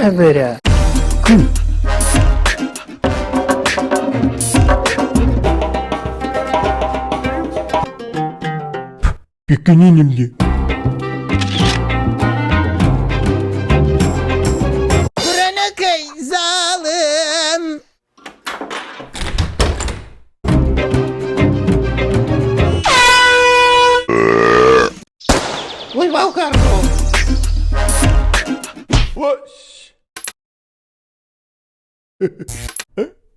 خەبەرە پێکەنینم لێ کوڕەنەکەی زاڵم وەی باوکارڕۆ وەش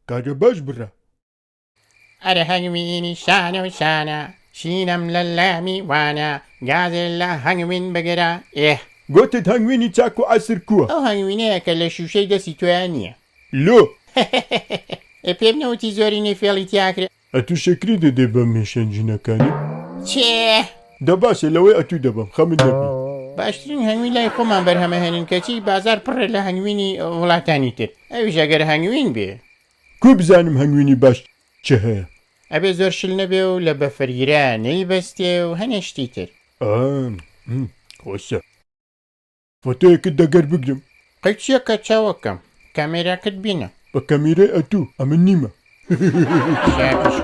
کارە باش بڕە ئەرە هەنگوینی شانە و شانە شینەم لە لامی وانە گازێ لە هەنگوین بگرە گوتت هەنگوینی چاک و عەسر کووە ئەو هەنگوینەیە کە لە شوشەی دەستی تۆیان نییە لۆ پێم نەوتی زۆری نێفێڵی تیاکرێ ئەتو شەکری دەدێ بە مێشەنجینەکانی چێ دە باشە لەوەی ئەتوو دەبم خەمن دەبی باشترین هەنگوین لای خۆمان بەرهەمەهێنن کەچی بازار پڕە لە هەنگوینی وڵاتانی تر ئەویش ئەگەر هەنگوین بێ کو بزانم هەنگوینی باش چه هەیە ئەبێ زۆر شل نەبێ و لە بەفەرگیرە نەیبەستێ و هەنێشتی تر خۆشە فۆتۆیەکت دەگەر بگرم قەچیە کە چاوەکەم کامێراکت بینە بە کەمیرەی ئەتوو ئەمن نیمە شاکیش